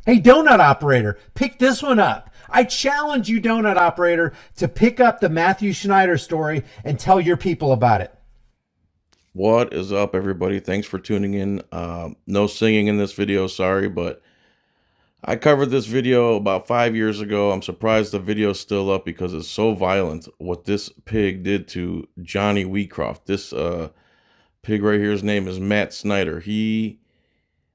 Hey, donut operator, pick this one up. I challenge you, donut operator, to pick up the Matthew Schneider story and tell your people about it. What is up, everybody? Thanks for tuning in. No singing in this video, sorry, but I covered this video about 5 years ago. I'm surprised the video's still up because it's so violent what this pig did to Johnny Wheatcroft. This pig right here, his name is Matt Snyder. He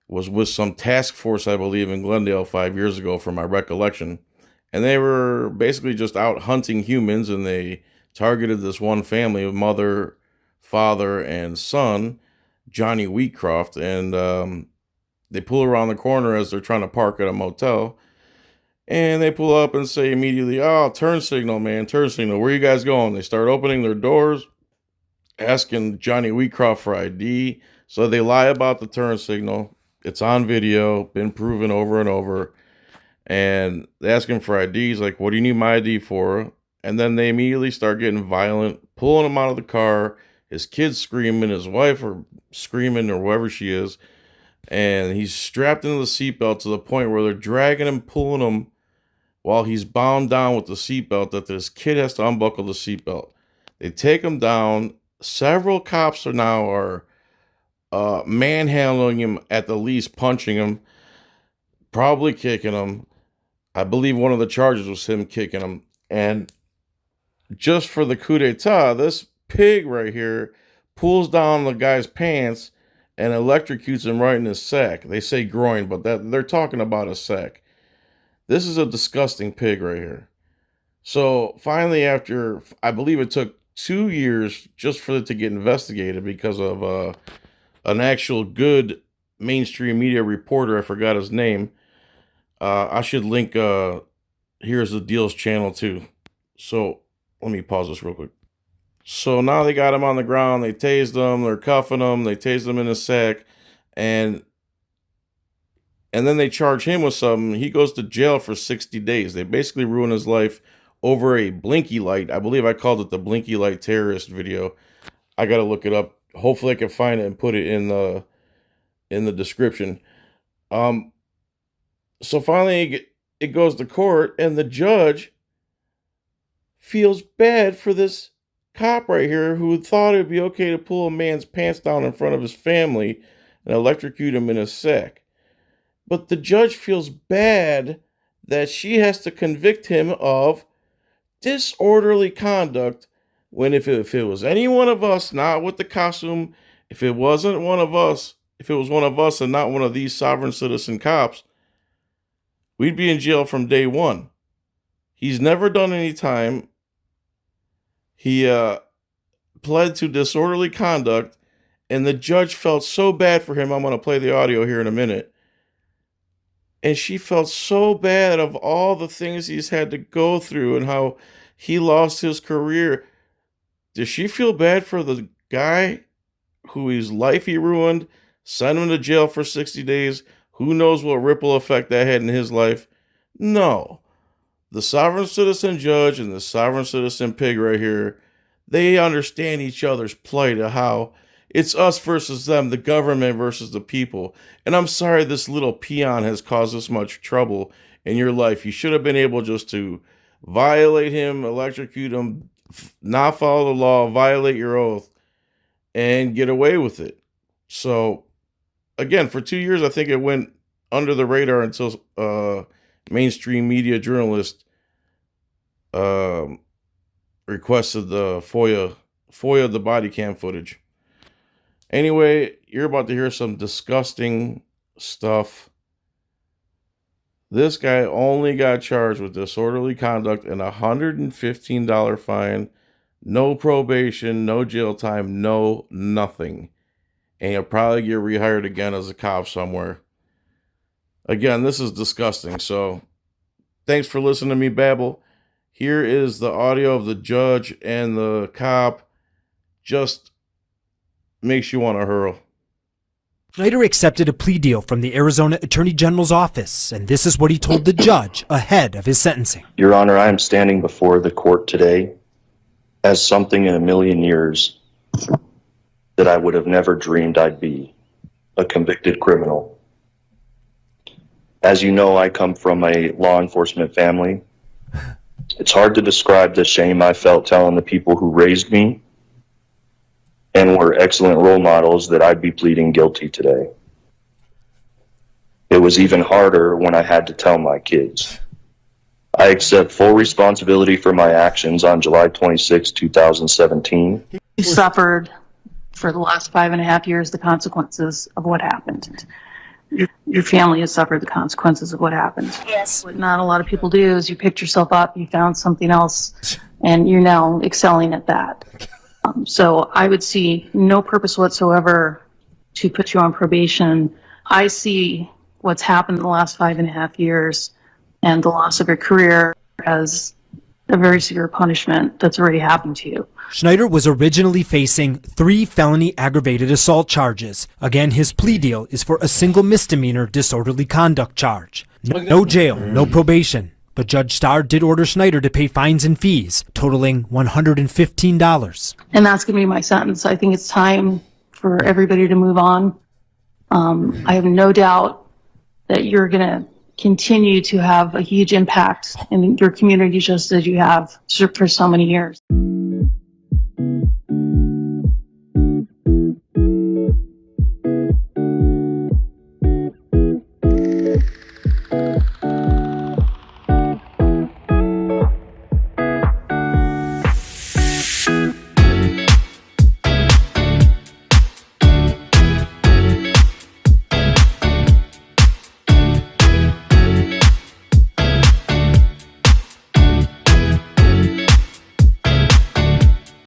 was with some task force, I believe, in Glendale 5 years ago, from my recollection. And they were basically just out hunting humans, and they targeted this one family of mother, father, and son, Johnny Wheatcroft. And they pull around the corner as they're trying to park at a motel. And they pull up and say immediately, "Oh, turn signal, man, turn signal. Where you guys going?" They start opening their doors, asking Johnny Wheatcroft for ID. So they lie about the turn signal. It's on video, been proven over and over. And they ask him for ID. He's like, "What do you need my ID for?" And then they immediately start getting violent, pulling him out of the car. His kid's screaming, his wife are screaming, or whoever she is. And he's strapped into the seatbelt to the point where they're dragging him, pulling him while he's bound down with the seatbelt, that this kid has to unbuckle the seatbelt. They take him down. Several cops are manhandling him, at the least punching him, probably kicking him. I believe one of the charges was him kicking him. And just for the coup d'etat, this pig right here pulls down the guy's pants and electrocutes him right in his sack. They say groin, but they're talking about a sack. This is a disgusting pig right here. So finally, after, I believe it took 2 years just for it to get investigated because of an actual good mainstream media reporter, I forgot his name. I should link Here's the Deal's channel too. So let me pause this real quick. So now they got him on the ground. They tased him. They're cuffing him. They tased him in his sack, and then they charge him with something. He goes to jail for 60 days. They basically ruin his life over a blinky light. I believe I called it the blinky light terrorist video. I got to look it up. Hopefully I can find it and put it in the description. So finally it goes to court, and the judge feels bad for this cop right here who thought it would be okay to pull a man's pants down in front of his family and electrocute him in his sack. But the judge feels bad that she has to convict him of disorderly conduct, when if it was any one of us, not with the costume, if it wasn't one of us, if it was one of us and not one of these sovereign citizen cops, we'd be in jail from day one. He's never done any time. He pled to disorderly conduct, and the judge felt so bad for him. I'm going to play the audio here in a minute. And she felt so bad of all the things he's had to go through and how he lost his career. Does she feel bad for the guy whose life he ruined, sent him to jail for 60 days? Who knows what ripple effect that had in his life? No. The sovereign citizen judge and the sovereign citizen pig right here, they understand each other's plight of how it's us versus them, the government versus the people. And I'm sorry this little peon has caused this much trouble in your life. You should have been able just to violate him, electrocute him, not follow the law, violate your oath, and get away with it. So, again, for 2 years, I think it went under the radar until mainstream media journalists requested the FOIA the body cam footage. Anyway, you're about to hear some disgusting stuff. This guy only got charged with disorderly conduct and a $115 fine, no probation, no jail time, no nothing. And he'll probably get rehired again as a cop somewhere. Again, this is disgusting. So thanks for listening to me babble. Here is the audio of the judge and the cop. Just makes you want to hurl. Snyder accepted a plea deal from the Arizona Attorney General's office, and this is what he told the judge ahead of his sentencing. Your Honor, I am standing before the court today as something in a million years that I would have never dreamed I'd be: a convicted criminal. As you know, I come from a law enforcement family. It's hard to describe the shame I felt telling the people who raised me and were excellent role models that I'd be pleading guilty today. It was even harder when I had to tell my kids. I accept full responsibility for my actions on July 26, 2017. You suffered for the last 5.5 years the consequences of what happened. Your family has suffered the consequences of what happened. Yes. What not a lot of people do is you picked yourself up, you found something else, and you're now excelling at that. So I would see no purpose whatsoever to put you on probation. I see what's happened in the last 5.5 years and the loss of your career as a very severe punishment that's already happened to you. Schneider was originally facing 3 felony aggravated assault charges. Again, his plea deal is for a single misdemeanor disorderly conduct charge. No jail, no probation. But Judge Starr did order Schneider to pay fines and fees, totaling $115. And that's going to be my sentence. I think it's time for everybody to move on. I have no doubt that you're going to continue to have a huge impact in your community just as you have for so many years.